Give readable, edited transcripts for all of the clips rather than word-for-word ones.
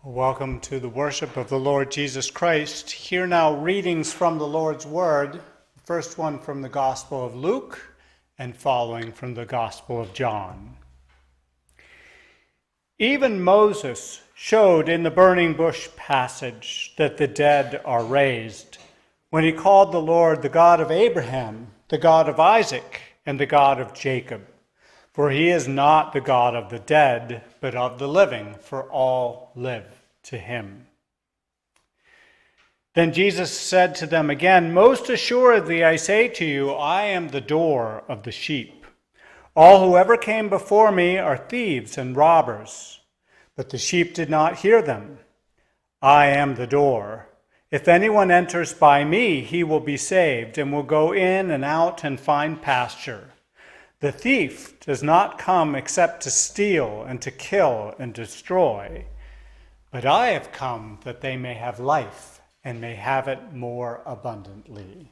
Welcome to the worship of the Lord Jesus Christ. Hear now readings from the Lord's Word. The first one from the Gospel of Luke and following from the Gospel of John. Even Moses showed in the burning bush passage that the dead are raised, when he called the Lord the God of Abraham, the God of Isaac, and the God of Jacob. For he is not the God of the dead, but of the living, for all live to him. Then Jesus said to them again, Most assuredly I say to you, I am the door of the sheep. All who ever came before me are thieves and robbers, but the sheep did not hear them. I am the door. If anyone enters by me, he will be saved, and will go in and out and find pasture. The thief does not come except to steal and to kill and destroy. But I have come that they may have life and may have it more abundantly.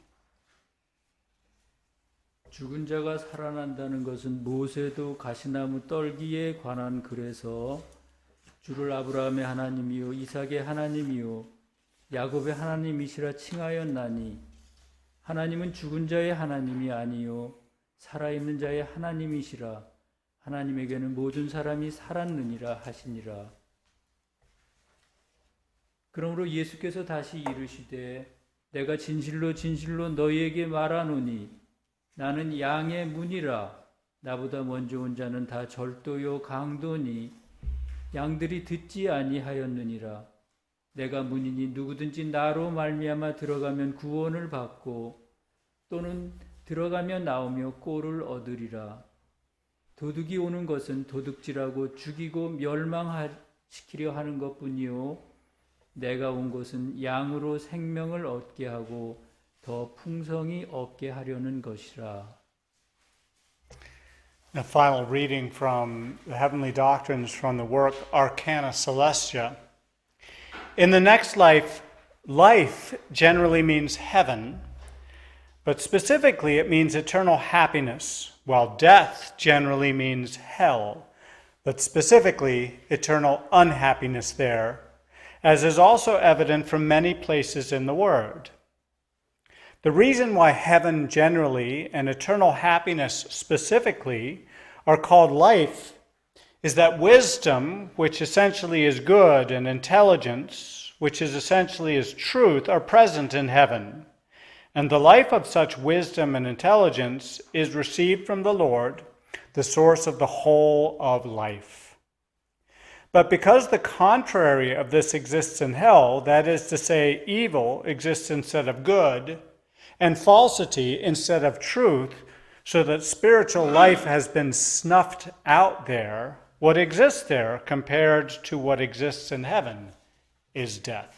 죽은 자가 살아난다는 것은 모세도 가시나무 떨기에 관한 글에서 주를 아브라함의 하나님이요 이삭의 하나님이요 야곱의 하나님이시라 칭하였나니 하나님은 죽은 자의 하나님이 아니요 살아있는 자의 하나님이시라 하나님에게는 모든 사람이 살았느니라 하시니라. 그러므로 예수께서 다시 이르시되 내가 진실로 진실로 너희에게 말하노니 나는 양의 문이라. 나보다 먼저 온 자는 다 절도요 강도니 양들이 듣지 아니하였느니라. 내가 문이니 누구든지 나로 말미암아 들어가면 구원을 받고 또는 들어가며 나오며 꼴을 얻으리라. 도둑이 오는 것은 도둑질하고 죽이고 멸망시키려 하는 것뿐이요 내가 온 것은 양으로 생명을 얻게 하고 더 풍성히 얻게 하려는 것이라. A final reading from the Heavenly Doctrines from the work Arcana Celestia. In the next life, life generally means heaven, but specifically it means eternal happiness, while death generally means hell, but specifically eternal unhappiness there, as is also evident from many places in the Word. The reason why heaven generally and eternal happiness specifically are called life is that wisdom, which essentially is good, and intelligence, which is essentially is truth, are present in heaven. And the life of such wisdom and intelligence is received from the Lord, the source of the whole of life. But because the contrary of this exists in hell, that is to say, evil exists instead of good, and falsity instead of truth, so that spiritual life has been snuffed out there, what exists there compared to what exists in heaven is death.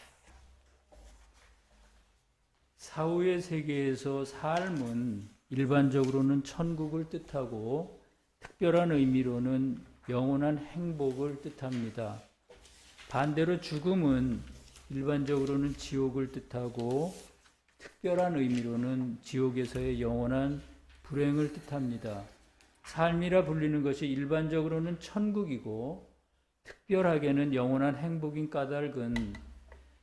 사후의 세계에서 삶은 일반적으로는 천국을 뜻하고 특별한 의미로는 영원한 행복을 뜻합니다. 반대로 죽음은 일반적으로는 지옥을 뜻하고 특별한 의미로는 지옥에서의 영원한 불행을 뜻합니다. 삶이라 불리는 것이 일반적으로는 천국이고 특별하게는 영원한 행복인 까닭은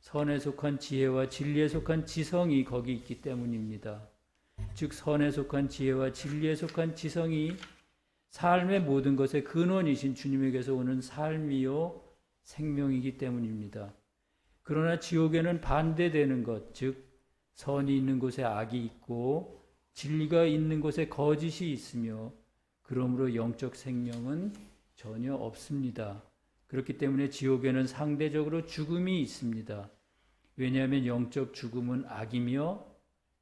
선에 속한 지혜와 진리에 속한 지성이 거기 있기 때문입니다. 즉 선에 속한 지혜와 진리에 속한 지성이 삶의 모든 것의 근원이신 주님에게서 오는 삶이요 생명이기 때문입니다. 그러나 지옥에는 반대되는 것, 즉 선이 있는 곳에 악이 있고 진리가 있는 곳에 거짓이 있으며 그러므로 영적 생명은 전혀 없습니다. 그렇기 때문에 지옥에는 상대적으로 죽음이 있습니다. 왜냐하면 영적 죽음은 악이며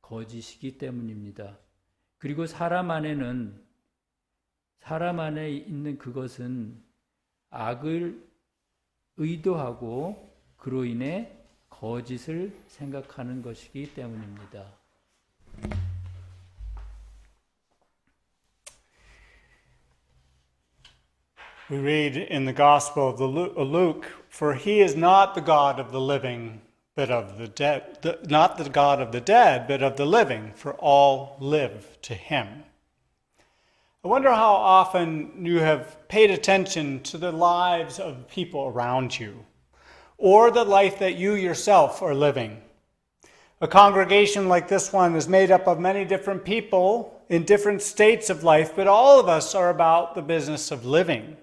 거짓이기 때문입니다. 그리고 사람 안에 있는 그것은 악을 의도하고 그로 인해 거짓을 생각하는 것이기 때문입니다. We read in the Gospel of Luke, For he is not the God of the living, but of the dead, not the God of the dead, but of the living, for all live to him. I wonder how often you have paid attention to the lives of people around you. or the life that you yourself are living. A congregation like this one is made up of many different people in different states of life, but all of us are about the business of living.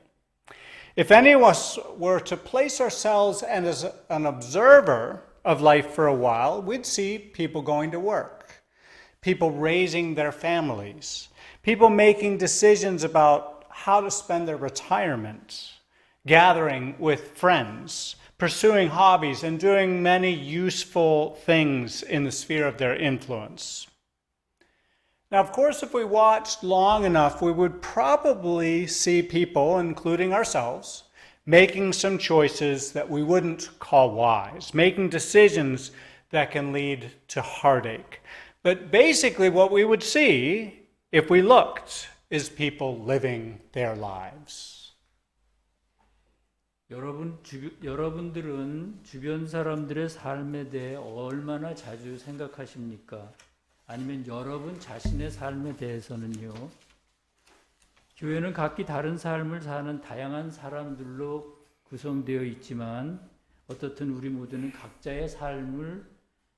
If any of us were to place ourselves as an observer of life for a while, we'd see people going to work, people raising their families, people making decisions about how to spend their retirement, gathering with friends, pursuing hobbies, and doing many useful things in the sphere of their influence. Now, of course, if we watched long enough, we would probably see people, including ourselves, making some choices that we wouldn't call wise, making decisions that can lead to heartache. But basically what we would see, if we looked, is people living their lives. 여러분들은 주변 사람들의 삶에 대해 얼마나 자주 생각하십니까? 아니면 여러분 자신의 삶에 대해서는요? 교회는 각기 다른 삶을 사는 다양한 사람들로 구성되어 있지만 어떻든 우리 모두는 각자의 삶을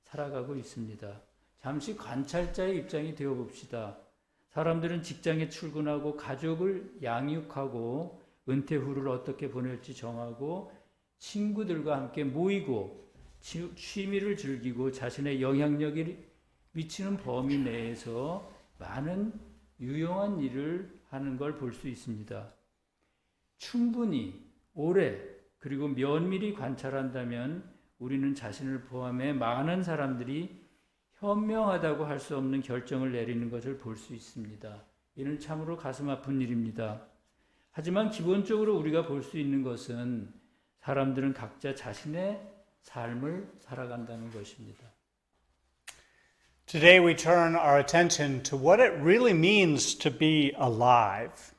살아가고 있습니다. 잠시 관찰자의 입장이 되어 봅시다. 사람들은 직장에 출근하고 가족을 양육하고 은퇴 후를 어떻게 보낼지 정하고 친구들과 함께 모이고 취미를 즐기고 자신의 영향력이 미치는 범위 내에서 많은 유용한 일을 하는 걸 볼 수 있습니다. 충분히 오래 그리고 면밀히 관찰한다면 우리는 자신을 포함해 많은 사람들이 현명하다고 할 수 없는 결정을 내리는 것을 볼 수 있습니다. 이는 참으로 가슴 아픈 일입니다. 하지만 기본적으로 우리가 볼 수 있는 것은 사람들은 각자 자신의 삶을 살아간다는 것입니다. Today we turn our attention to what it really means to be alive.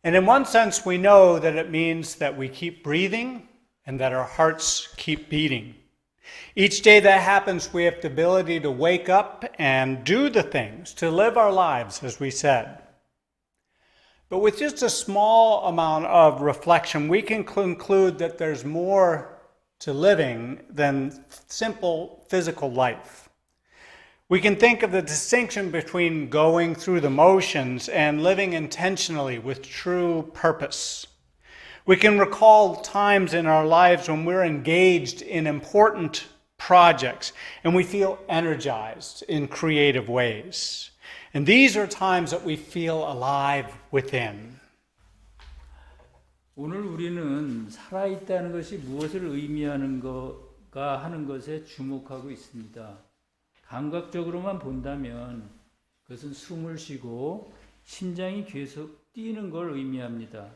And in one sense, we know that it means that we keep breathing and that our hearts keep beating. Each day that happens, we have the ability to wake up and do the things, to live our lives, as we said. But with just a small amount of reflection, we can conclude that there's more to living than simple physical life. We can think of the distinction between going through the motions and living intentionally with true purpose. We can recall times in our lives when we're engaged in important projects and we feel energized in creative ways. And these are times that we feel alive within. 오늘 우리는 살아있다는 것이 무엇을 의미하는가 하는 것에 주목하고 있습니다. 감각적으로만 본다면 그것은 숨을 쉬고 심장이 계속 뛰는 걸 의미합니다.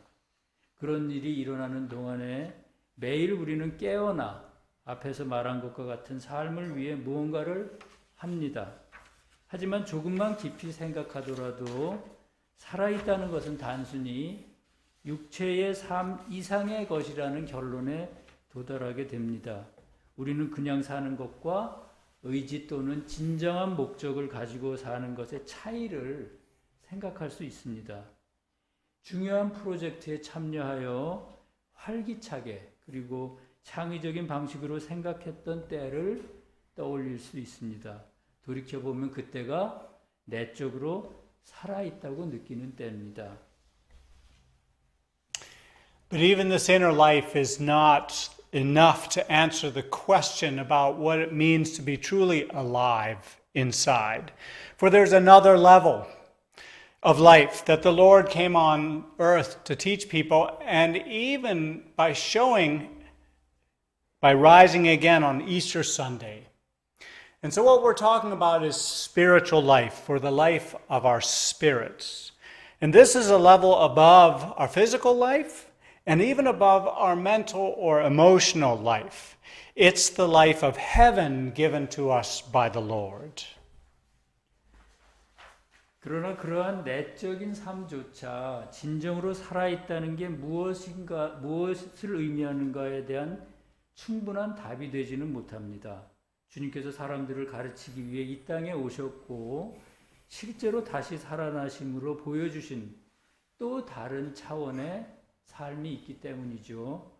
그런 일이 일어나는 동안에 매일 우리는 깨어나 앞에서 말한 것과 같은 삶을 위해 무언가를 합니다. 하지만 조금만 깊이 생각하더라도 살아있다는 것은 단순히 육체의 삶 이상의 것이라는 결론에 도달하게 됩니다. 우리는 그냥 사는 것과 의지 또는 진정한 목적을 가지고 사는 것의 차이를 생각할 수 있습니다. 중요한 프로젝트에 참여하여 활기차게 그리고 창의적인 방식으로 생각했던 때를 떠올릴 수 있습니다. 돌이켜보면 그때가 내적으로 살아있다고 느끼는 때입니다. But even this inner life is not enough to answer the question about what it means to be truly alive inside. For there's another level of life that the Lord came on earth to teach people, and even by rising again on Easter Sunday. And so what we're talking about is spiritual life, or the life of our spirits. And this is a level above our physical life, and even above our mental or emotional life. It's the life of heaven given to us by the Lord. 그러나 그러한 내적인 삶조차 진정으로 살아있다는 게 무엇을 의미하는가에 대한 충분한 답이 되지는 못합니다. 주님께서 사람들을 가르치기 위해 이 땅에 오셨고 실제로 다시 살아나심으로 보여주신 또 다른 차원의 삶이 있기 때문이죠.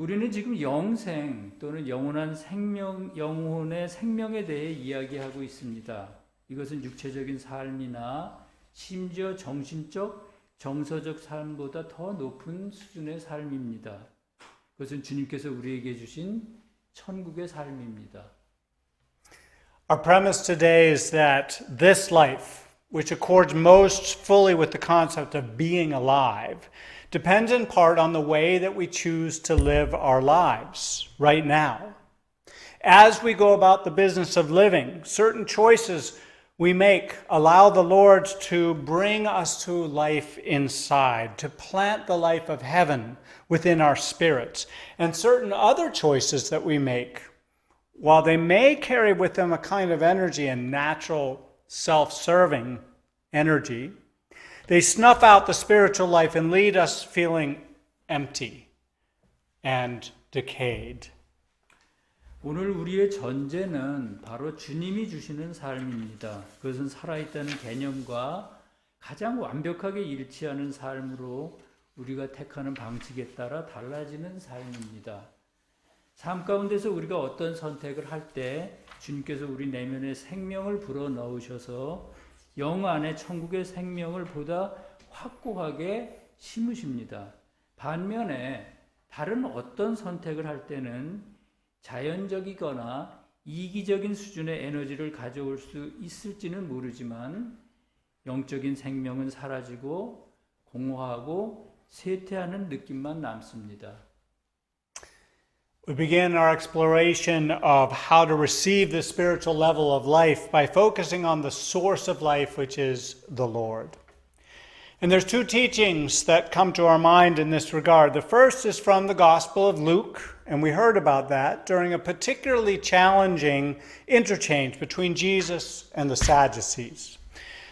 우리는 지금 영생 또는 영원한 생명, 영혼의 생명에 대해 이야기하고 있습니다. 이것은 육체적인 삶이나 심지어 정신적, 정서적 삶보다 더 높은 수준의 삶입니다. 그것은 주님께서 우리에게 주신 천국의 삶입니다. Our premise today is that this life, which accords most fully with the concept of being alive, depends in part on the way that we choose to live our lives right now. As we go about the business of living, certain choices we make allow the Lord to bring us to life inside, to plant the life of heaven within our spirits. And certain other choices that we make, while they may carry with them a kind of energy and natural self-serving energy, they snuff out the spiritual life and lead us feeling empty and decayed. 오늘 우리의 전제는 바로 주님이 주시는 삶입니다. 그것은 살아있다는 개념과 가장 완벽하게 일치하는 삶으로 우리가 택하는 방식에 따라 달라지는 삶입니다. 삶 가운데서 우리가 어떤 선택을 할 때 주님께서 우리 내면에 생명을 불어넣으셔서 영 안에 천국의 생명을 보다 확고하게 심으십니다. 반면에 다른 어떤 선택을 할 때는 자연적이거나 이기적인 수준의 에너지를 가져올 수 있을지는 모르지만 영적인 생명은 사라지고 공허하고 쇠퇴하는 느낌만 남습니다. We begin our exploration of how to receive the spiritual level of life by focusing on the source of life, which is the Lord. And there's two teachings that come to our mind in this regard. The first is from the Gospel of Luke, and we heard about that during a particularly challenging interchange between Jesus and the Sadducees.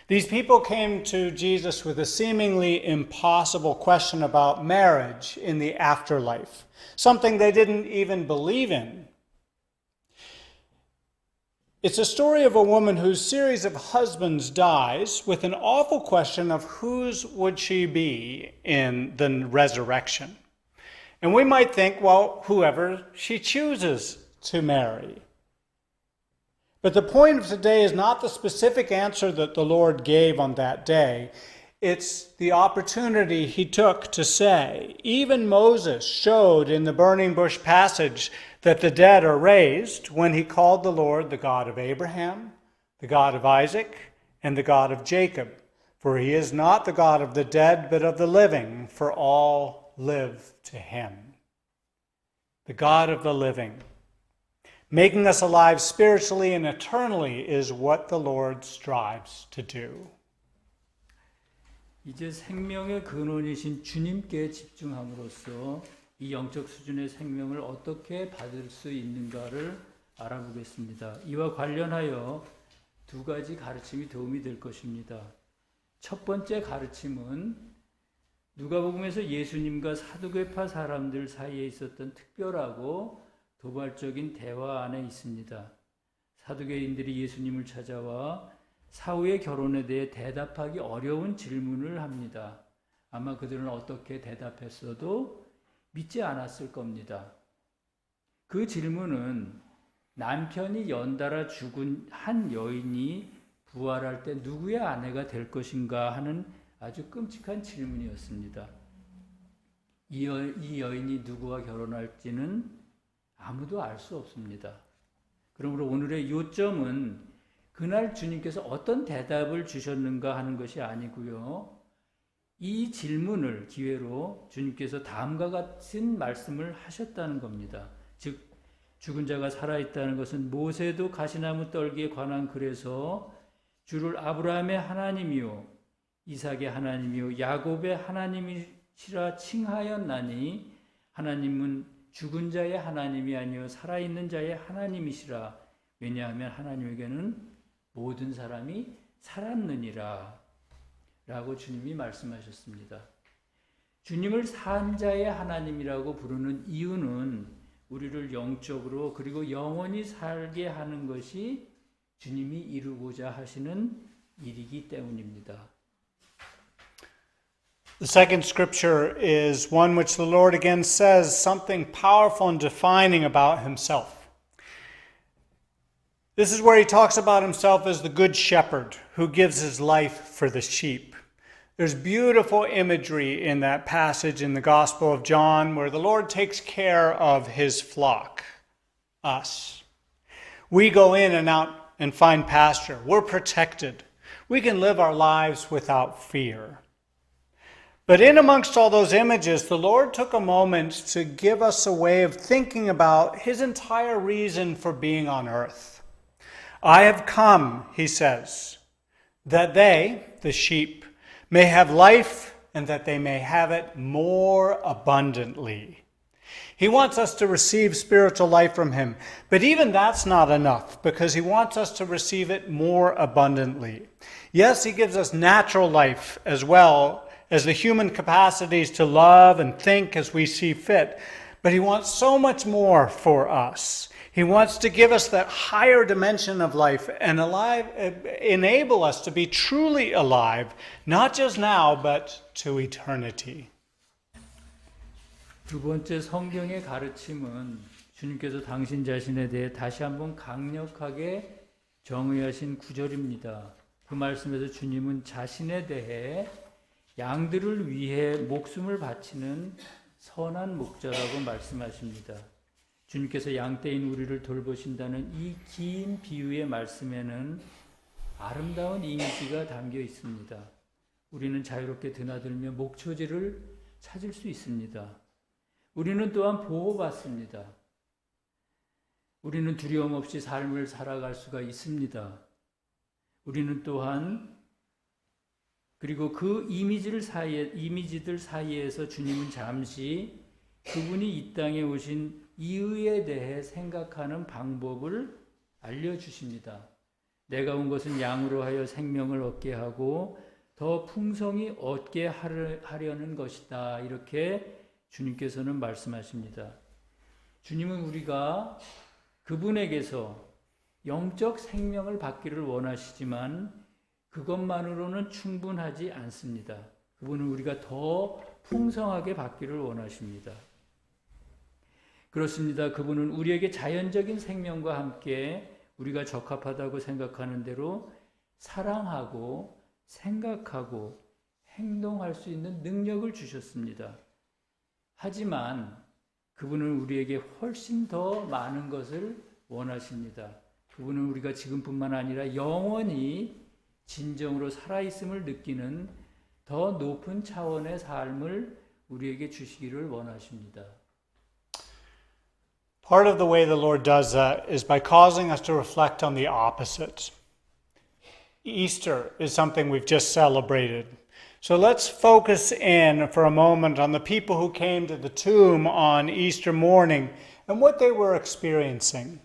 These people came to Jesus with a seemingly impossible question about marriage in the afterlife, something they didn't even believe in. It's a story of a woman whose series of husbands dies with an awful question of whose would she be in the resurrection. And we might think, well, whoever she chooses to marry. But the point of today is not the specific answer that the Lord gave on that day. It's the opportunity he took to say. Even Moses showed in the burning bush passage that the dead are raised when he called the Lord the God of Abraham, the God of Isaac, and the God of Jacob. For he is not the God of the dead, but of the living, for all live to him. The God of the living. Making us alive spiritually and eternally is what the Lord strives to do. 이제 생명의 근원이신 주님께 집중함으로써 이 영적 수준의 생명을 어떻게 받을 수 있는가를 알아보겠습니다. 이와 관련하여 두 가지 가르침이 도움이 될 것입니다. 첫 번째 가르침은 누가복음에서 예수님과 사두개파 사람들 사이에 있었던 특별하고 도발적인 대화 안에 있습니다. 사두개인들이 예수님을 찾아와 사후의 결혼에 대해 대답하기 어려운 질문을 합니다. 아마 그들은 어떻게 대답했어도 믿지 않았을 겁니다. 그 질문은 남편이 연달아 죽은 한 여인이 부활할 때 누구의 아내가 될 것인가 하는 아주 끔찍한 질문이었습니다. 이 여인이 누구와 결혼할지는 아무도 알 수 없습니다. 그러므로 오늘의 요점은 그날 주님께서 어떤 대답을 주셨는가 하는 것이 아니고요. 이 질문을 기회로 주님께서 다음과 같은 말씀을 하셨다는 겁니다. 즉 죽은 자가 살아있다는 것은 모세도 가시나무 떨기에 관한 글에서 주를 아브라함의 하나님이요 이삭의 하나님이요 야곱의 하나님이시라 칭하였나니 하나님은 죽은 자의 하나님이 아니요 살아있는 자의 하나님이시라. 왜냐하면 하나님에게는 모든 사람이 살았느니라 라고 주님이 말씀하셨습니다. 주님을 산 자의 하나님이라고 부르는 이유는 우리를 영적으로 그리고 영원히 살게 하는 것이 주님이 이루고자 하시는 일이기 때문입니다. The second scripture is one which the Lord again says something powerful and defining about himself. This is where he talks about himself as the good shepherd who gives his life for the sheep. There's beautiful imagery in that passage in the Gospel of John where the Lord takes care of his flock, us. We go in and out and find pasture. We're protected. We can live our lives without fear. But in amongst all those images, the Lord took a moment to give us a way of thinking about his entire reason for being on earth. I have come, he says, that they, the sheep, may have life and that they may have it more abundantly. He wants us to receive spiritual life from him, but even that's not enough because he wants us to receive it more abundantly. Yes, he gives us natural life as well as the human capacities to love and think as we see fit. But he wants so much more for us. He wants to give us that higher dimension of life and enable us to be truly alive, not just now, but to eternity. 두 번째 성경의 가르침은 주님께서 당신 자신에 대해 다시 한번 강력하게 정의하신 구절입니다. 그 말씀에서 주님은 자신에 대해 양들을 위해 목숨을 바치는 선한 목자라고 말씀하십니다. 주님께서 양떼인 우리를 돌보신다는 이 긴 비유의 말씀에는 아름다운 이미지가 담겨 있습니다. 우리는 자유롭게 드나들며 목초지를 찾을 수 있습니다. 우리는 또한 보호받습니다. 우리는 두려움 없이 삶을 살아갈 수가 있습니다. 우리는 또한 그리고 그 이미지들 사이에서 주님은 잠시 그분이 이 땅에 오신 이유에 대해 생각하는 방법을 알려주십니다. 내가 온 것은 양으로 하여 생명을 얻게 하고 더 풍성히 얻게 하려는 것이다. 이렇게 주님께서는 말씀하십니다. 주님은 우리가 그분에게서 영적 생명을 받기를 원하시지만 그것만으로는 충분하지 않습니다. 그분은 우리가 더 풍성하게 받기를 원하십니다. 그렇습니다. 그분은 우리에게 자연적인 생명과 함께 우리가 적합하다고 생각하는 대로 사랑하고 생각하고 행동할 수 있는 능력을 주셨습니다. 하지만 그분은 우리에게 훨씬 더 많은 것을 원하십니다. 그분은 우리가 지금뿐만 아니라 영원히 진정으로 살아있음을 느끼는 더 높은 차원의 삶을 우리에게 주시기를 원하십니다. Part of the way the Lord does that is by causing us to reflect on the opposite. Easter is something we've just celebrated. So let's focus in for a moment on the people who came to the tomb on Easter morning and what they were experiencing.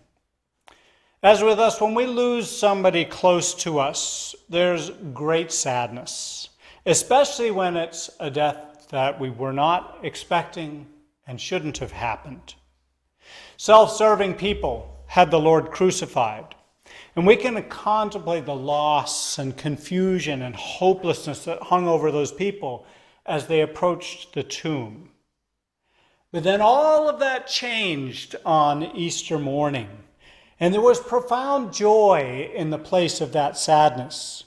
As with us, when we lose somebody close to us, there's great sadness, especially when it's a death that we were not expecting and shouldn't have happened. Self-serving people had the Lord crucified, and we can contemplate the loss and confusion and hopelessness that hung over those people as they approached the tomb. But then all of that changed on Easter morning. And there was profound joy in the place of that sadness.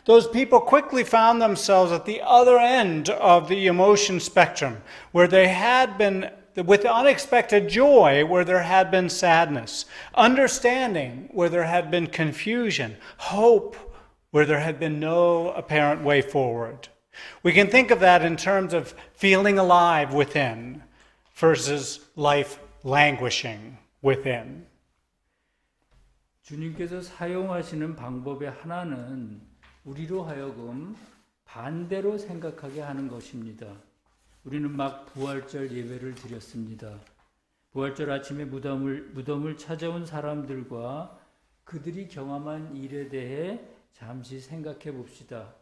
Those people quickly found themselves at the other end of the emotion spectrum, where they had been with unexpected joy where there had been sadness, understanding where there had been confusion, hope where there had been no apparent way forward. We can think of that in terms of feeling alive within versus life languishing within. 주님께서 사용하시는 방법의 하나는 우리로 하여금 반대로 생각하게 하는 것입니다. 우리는 막 부활절 예배를 드렸습니다. 부활절 아침에 무덤을 찾아온 사람들과 그들이 경험한 일에 대해 잠시 생각해 봅시다.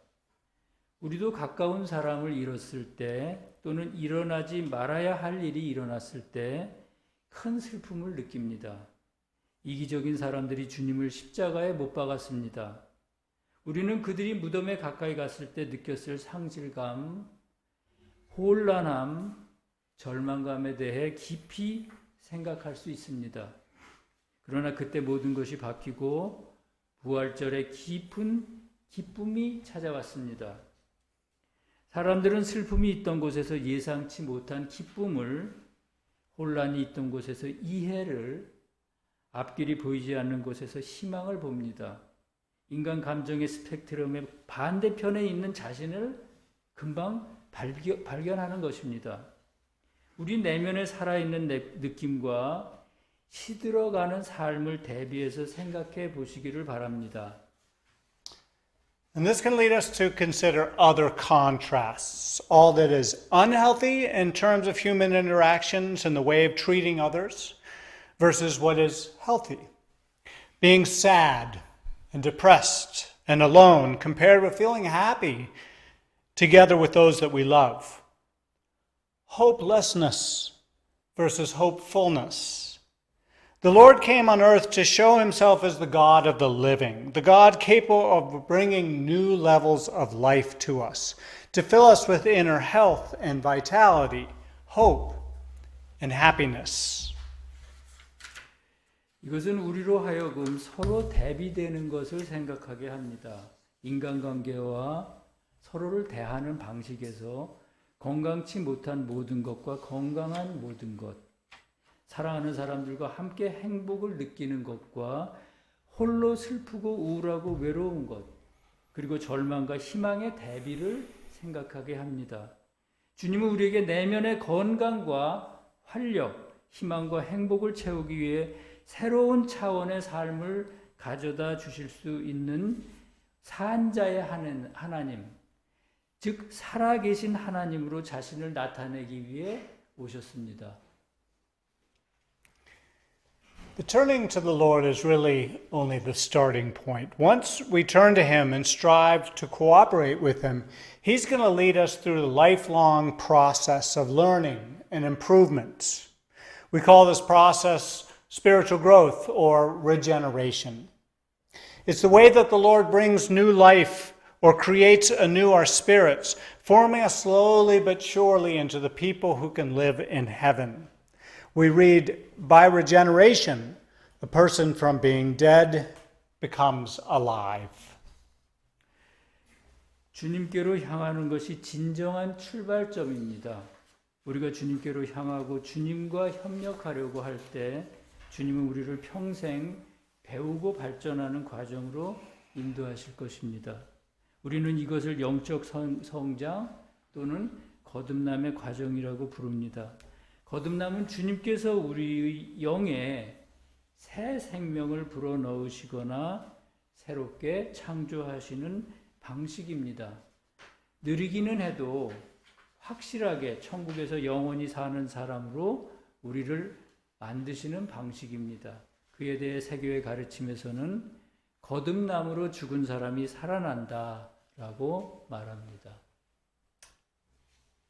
우리도 가까운 사람을 잃었을 때 또는 일어나지 말아야 할 일이 일어났을 때 큰 슬픔을 느낍니다. 이기적인 사람들이 주님을 십자가에 못 박았습니다. 우리는 그들이 무덤에 가까이 갔을 때 느꼈을 상실감, 혼란함, 절망감에 대해 깊이 생각할 수 있습니다. 그러나 그때 모든 것이 바뀌고 부활절에 깊은 기쁨이 찾아왔습니다. 사람들은 슬픔이 있던 곳에서 예상치 못한 기쁨을, 혼란이 있던 곳에서 이해를, 앞길이 보이지 않는 곳에서 희망을 봅니다. 인간 감정의 스펙트럼의 반대편에 있는 자신을 금방 발견하는 것입니다. 우리 내면에 살아있는 느낌과 시들어가는 삶을 대비해서 생각해 보시기를 바랍니다. And this can lead us to consider other contrasts. All that is unhealthy in terms of human interactions and the way of treating others versus what is healthy. Being sad and depressed and alone compared with feeling happy together with those that we love. Hopelessness versus hopefulness. The Lord came on earth to show himself as the God of the living, the God capable of bringing new levels of life to us, to fill us with inner health and vitality, hope and happiness. 이것은 우리로 하여금 서로 대비되는 것을 생각하게 합니다. 인간관계와 서로를 대하는 방식에서 건강치 못한 모든 것과 건강한 모든 것, 사랑하는 사람들과 함께 행복을 느끼는 것과 홀로 슬프고 우울하고 외로운 것, 그리고 절망과 희망의 대비를 생각하게 합니다. 주님은 우리에게 내면의 건강과 활력, 희망과 행복을 채우기 위해 새로운 차원의 삶을 가져다 주실 수 있는 산자의 하나님, 즉 살아계신 하나님으로 자신을 나타내기 위해 오셨습니다. The turning to the Lord is really only the starting point. Once we turn to him and strive to cooperate with him, he's going to lead us through the lifelong process of learning and improvement. We call this process spiritual growth or regeneration. It's the way that the Lord brings new life or creates anew our spirits, forming us slowly but surely into the people who can live in heaven. We read, by regeneration, a person from being dead becomes alive. 주님께로 향하는 것이 진정한 출발점입니다. 우리가 주님께로 향하고 주님과 협력하려고 할 때 주님은 우리를 평생 배우고 발전하는 과정으로 인도하실 것입니다. 우리는 이것을 영적 성장 또는 거듭남의 과정이라고 부릅니다. 거듭남은 주님께서 우리의 영에 새 생명을 불어넣으시거나 새롭게 창조하시는 방식입니다. 느리기는 해도 확실하게 천국에서 영원히 사는 사람으로 우리를 만드시는 방식입니다. 그에 대해 세교의 가르침에서는 거듭남으로 죽은 사람이 살아난다라고 말합니다.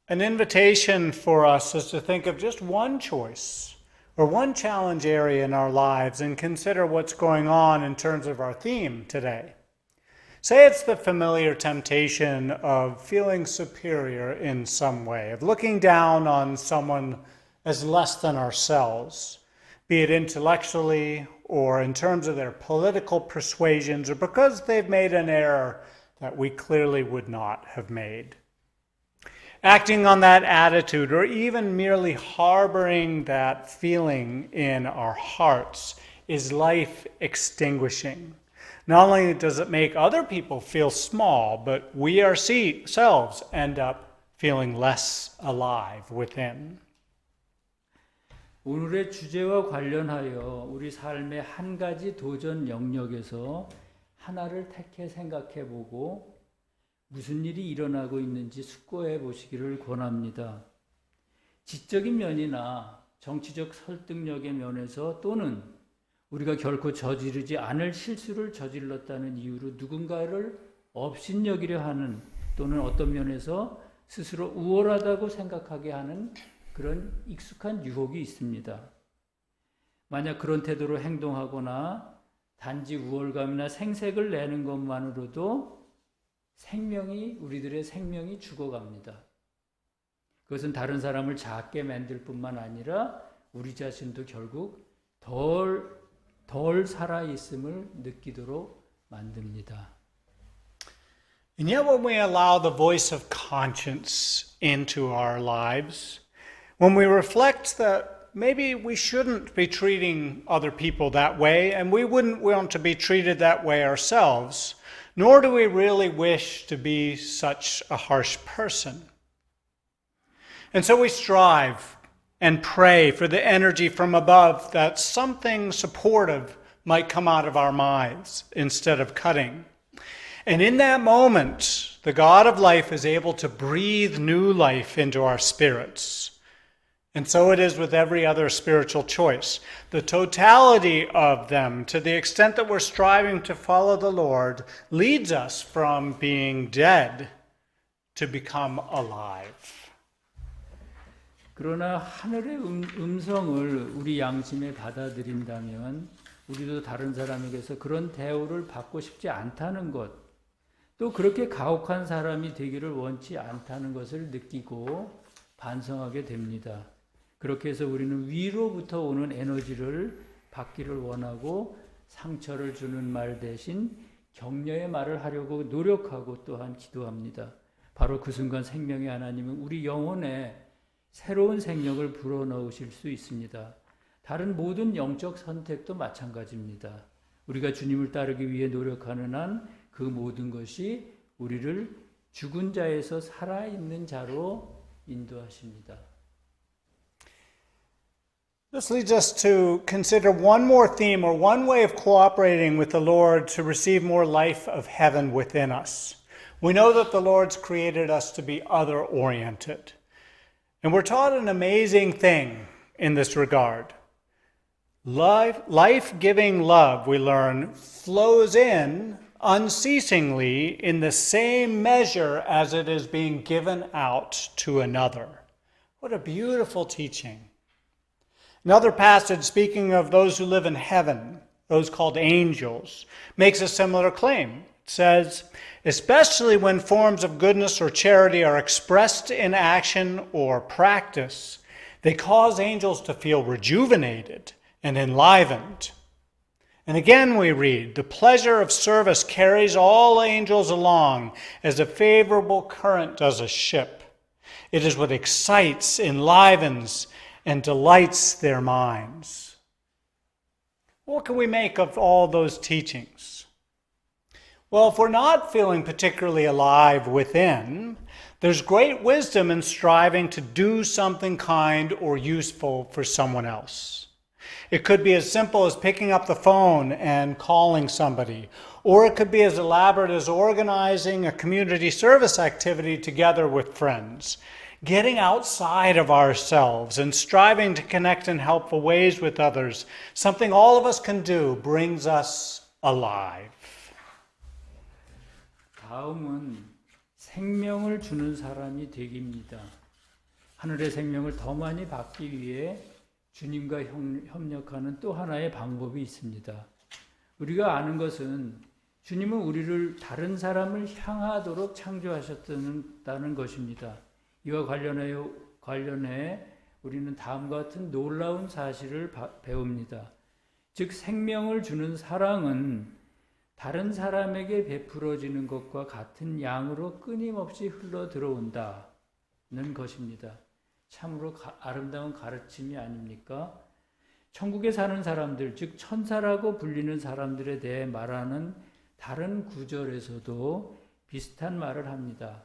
An invitation for us is to think of just one choice or one challenge area in our lives and consider what's going on in terms of our theme today. Say it's the familiar temptation of feeling superior in some way, of looking down on someone as less than ourselves, be it intellectually or in terms of their political persuasions or because they've made an error that we clearly would not have made. Acting on that attitude or even merely harboring that feeling in our hearts is life extinguishing. Not only does it make other people feel small, but we ourselves end up feeling less alive within. 오늘의 주제와 관련하여 우리 삶의 한 가지 도전 영역에서 하나를 택해 생각해 보고 무슨 일이 일어나고 있는지 숙고해 보시기를 권합니다. 지적인 면이나 정치적 설득력의 면에서 또는 우리가 결코 저지르지 않을 실수를 저질렀다는 이유로 누군가를 업신여기려 하는 또는 어떤 면에서 스스로 우월하다고 생각하게 하는 그런 익숙한 유혹이 있습니다. 만약 그런 태도로 행동하거나 단지 우월감이나 생색을 내는 것만으로도 우리들의 생명이 죽어갑니다. 그것은 다른 사람을 작게 만들 뿐만 아니라 우리 자신도 결국 덜 살아있음을 느끼도록 만듭니다. And yet, when we allow the voice of conscience into our lives, when we reflect that maybe we shouldn't be treating other people that way, and we wouldn't want to be treated that way ourselves, nor do we really wish to be such a harsh person. And so we strive and pray for the energy from above that something supportive might come out of our minds instead of cutting. And in that moment, the God of life is able to breathe new life into our spirits. And so it is with every other spiritual choice. The totality of them, to the extent that we're striving to follow the Lord, leads us from being dead to become alive. 그러나 하늘의 음성을 우리 양심에 받아들인다면 우리도 다른 사람에게서 그런 대우를 받고 싶지 않다는 것, 또 그렇게 가혹한 사람이 되기를 원치 않다는 것을 느끼고 반성하게 됩니다. 그렇게 해서 우리는 위로부터 오는 에너지를 받기를 원하고 상처를 주는 말 대신 격려의 말을 하려고 노력하고 또한 기도합니다. 바로 그 순간 생명의 하나님은 우리 영혼에 새로운 생명을 불어넣으실 수 있습니다. 다른 모든 영적 선택도 마찬가지입니다. 우리가 주님을 따르기 위해 노력하는 한 그 모든 것이 우리를 죽은 자에서 살아있는 자로 인도하십니다. This leads us to consider one more theme or one way of cooperating with the Lord to receive more life of heaven within us. We know that the Lord's created us to be other-oriented. And we're taught an amazing thing in this regard. Life-giving love, we learn, flows in unceasingly in the same measure as it is being given out to another. What a beautiful teaching. Another passage speaking of those who live in heaven, those called angels, makes a similar claim. It says, especially when forms of goodness or charity are expressed in action or practice, they cause angels to feel rejuvenated and enlivened. And again we read, the pleasure of service carries all angels along as a favorable current does a ship. It is what excites, enlivens, and delights their minds. What can we make of all those teachings? Well, if we're not feeling particularly alive within, there's great wisdom in striving to do something kind or useful for someone else. It could be as simple as picking up the phone and calling somebody, or it could be as elaborate as organizing a community service activity together with friends. Getting outside of ourselves and striving to connect in helpful ways with others, something all of us can do, brings us alive. 다음은 생명을 주는 사람이 되기입니다. 하늘의 생명을 더 많이 받기 위해 주님과 협력하는 또 하나의 방법이 있습니다. 우리가 아는 것은 주님은 우리를 다른 사람을 향하도록 창조하셨다는 것입니다. 이와 관련해 우리는 다음과 같은 놀라운 사실을 배웁니다. 즉 생명을 주는 사랑은 다른 사람에게 베풀어지는 것과 같은 양으로 끊임없이 흘러 들어온다는 것입니다. 참으로 아름다운 가르침이 아닙니까? 천국에 사는 사람들, 즉 천사라고 불리는 사람들에 대해 말하는 다른 구절에서도 비슷한 말을 합니다.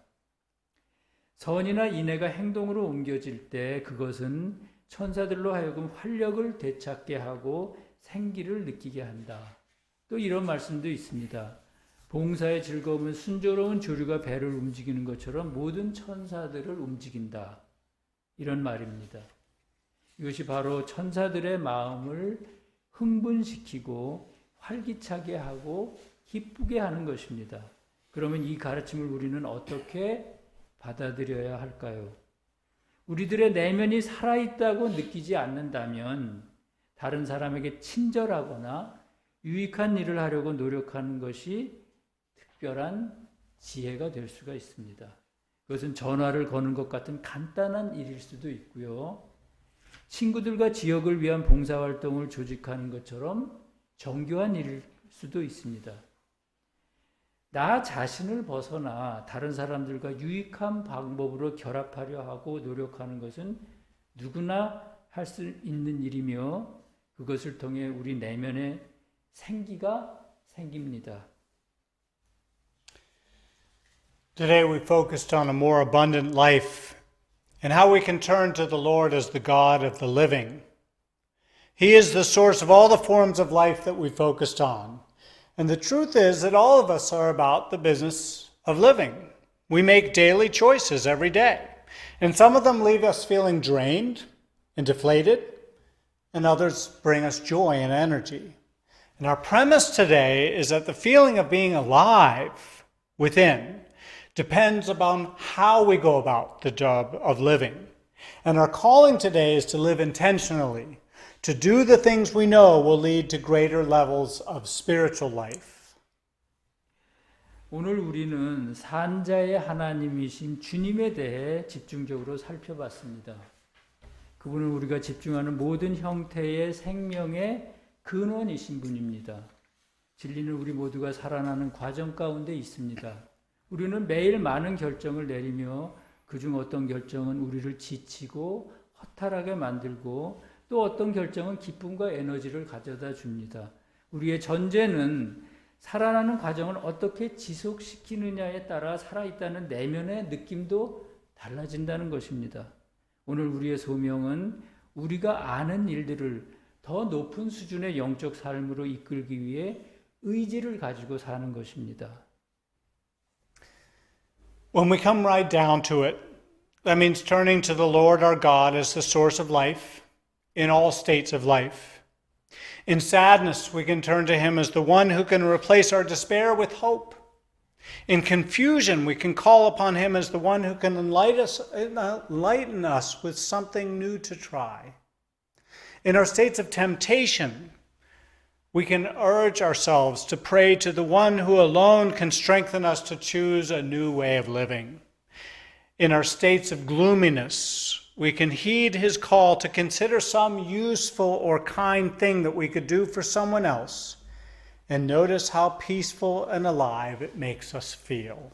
선이나 인애가 행동으로 옮겨질 때 그것은 천사들로 하여금 활력을 되찾게 하고 생기를 느끼게 한다. 또 이런 말씀도 있습니다. 봉사의 즐거움은 순조로운 조류가 배를 움직이는 것처럼 모든 천사들을 움직인다. 이런 말입니다. 이것이 바로 천사들의 마음을 흥분시키고 활기차게 하고 기쁘게 하는 것입니다. 그러면 이 가르침을 우리는 어떻게 받아들여야 할까요? 우리들의 내면이 살아있다고 느끼지 않는다면 다른 사람에게 친절하거나 유익한 일을 하려고 노력하는 것이 특별한 지혜가 될 수가 있습니다. 그것은 전화를 거는 것 같은 간단한 일일 수도 있고요. 친구들과 지역을 위한 봉사활동을 조직하는 것처럼 정교한 일일 수도 있습니다. 나 자신을 벗어나 다른 사람들과 유익한 방법으로 결합하려 하고 노력하는 것은 누구나 할 수 있는 일이며 그것을 통해 우리 내면에 생기가 생깁니다. Today we focused on a more abundant life and how we can turn to the Lord as the God of the living. He is the source of all the forms of life that we focused on. And the truth is that all of us are about the business of living. We make daily choices every day. And some of them leave us feeling drained and deflated, and others bring us joy and energy. And our premise today is that the feeling of being alive within depends upon how we go about the job of living. And our calling today is to live intentionally, to do the things we know will lead to greater levels of spiritual life. 오늘 우리는 산자의 하나님이신 주님에 대해 집중적으로 살펴봤습니다. 그분은 우리가 집중하는 모든 형태의 생명의 근원이신 분입니다. 진리는 우리 모두가 살아나는 과정 가운데 있습니다. 우리는 매일 많은 결정을 내리며 그중 어떤 결정은 우리를 지치고 허탈하게 만들고 또 어떤 결정은 기쁨과 에너지를 가져다 줍니다. 우리의 전제는 살아나는 과정을 어떻게 지속시키느냐에 따라 살아있다는 내면의 느낌도 달라진다는 것입니다. 오늘 우리의 소명은 우리가 아는 일들을 더 높은 수준의 영적 삶으로 이끌기 위해 의지를 가지고 사는 것입니다. When we come right down to it, that means turning to the Lord our God as the source of life in all states of life. In sadness, we can turn to Him as the one who can replace our despair with hope. In confusion, we can call upon Him as the one who can enlighten us with something new to try. In our states of temptation, we can urge ourselves to pray to the one who alone can strengthen us to choose a new way of living. In our states of gloominess, we can heed His call to consider some useful or kind thing that we could do for someone else and notice how peaceful and alive it makes us feel.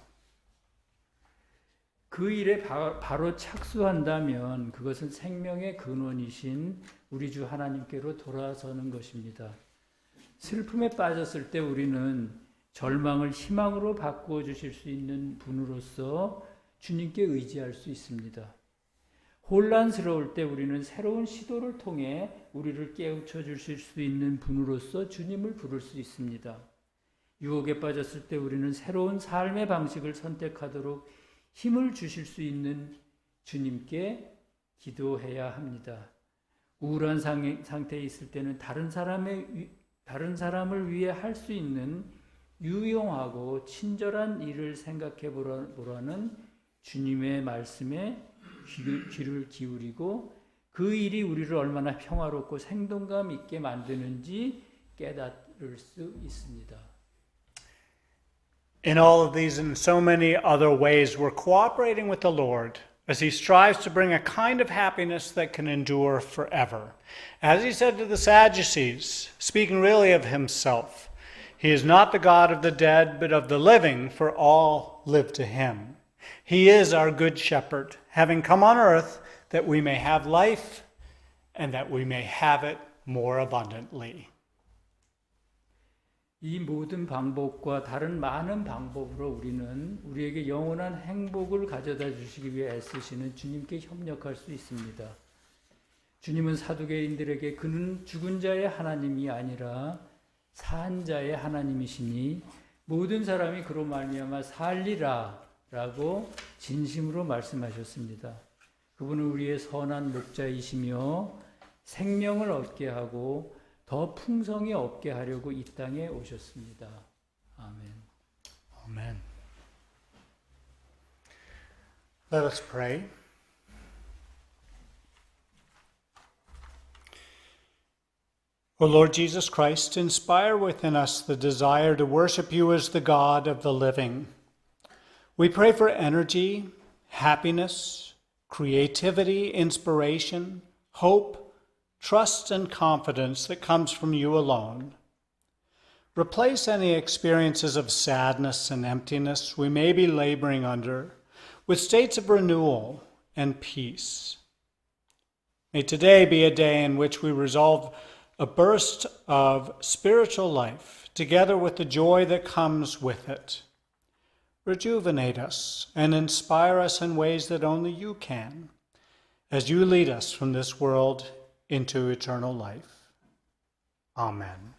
그 일에 바로 착수한다면 그것은 생명의 근원이신 우리 주 하나님께로 돌아서는 것입니다. 슬픔에 빠졌을 때 우리는 절망을 희망으로 바꾸어 주실 수 있는 분으로서 주님께 의지할 수 있습니다. 혼란스러울 때 우리는 새로운 시도를 통해 우리를 깨우쳐 주실 수 있는 분으로서 주님을 부를 수 있습니다. 유혹에 빠졌을 때 우리는 새로운 삶의 방식을 선택하도록 힘을 주실 수 있는 주님께 기도해야 합니다. 우울한 상태에 있을 때는 다른 사람을 위해 할 수 있는 유용하고 친절한 일을 생각해 보라는 주님의 말씀에 귀를 기울이고 그 일이 우리를 얼마나 평화롭고 생동감 있게 만드는지 깨달을 수 있습니다. In all of these and so many other ways, we're cooperating with the Lord as He strives to bring a kind of happiness that can endure forever. As He said to the Sadducees, speaking really of Himself, He is not the God of the dead, but of the living, for all live to Him. He is our good shepherd, having come on earth that we may have life and that we may have it more abundantly. 이 모든 방법과 다른 많은 방법으로 우리는 우리에게 영원한 행복을 가져다 주시기 위해 애쓰시는 주님께 협력할 수 있습니다. 주님은 사두개인들에게 그는 죽은 자의 하나님이 아니라 산 자의 하나님이시니 모든 사람이 그로 말미암아 살리라 라고 진심으로 말씀하셨습니다. 그분은 우리의 선한 목자이시며 생명을 얻게 하고 더 풍성히 얻게 하려고 이 땅에 오셨습니다. 아멘. Amen. Let us pray. O Lord Jesus Christ, inspire within us the desire to worship You as the God of the living. We pray for energy, happiness, creativity, inspiration, hope, trust, and confidence that comes from you alone. Replace any experiences of sadness and emptiness we may be laboring under with states of renewal and peace. May today be a day in which we resolve a burst of spiritual life together with the joy that comes with it. Rejuvenate us and inspire us in ways that only you can, as you lead us from this world into eternal life. Amen.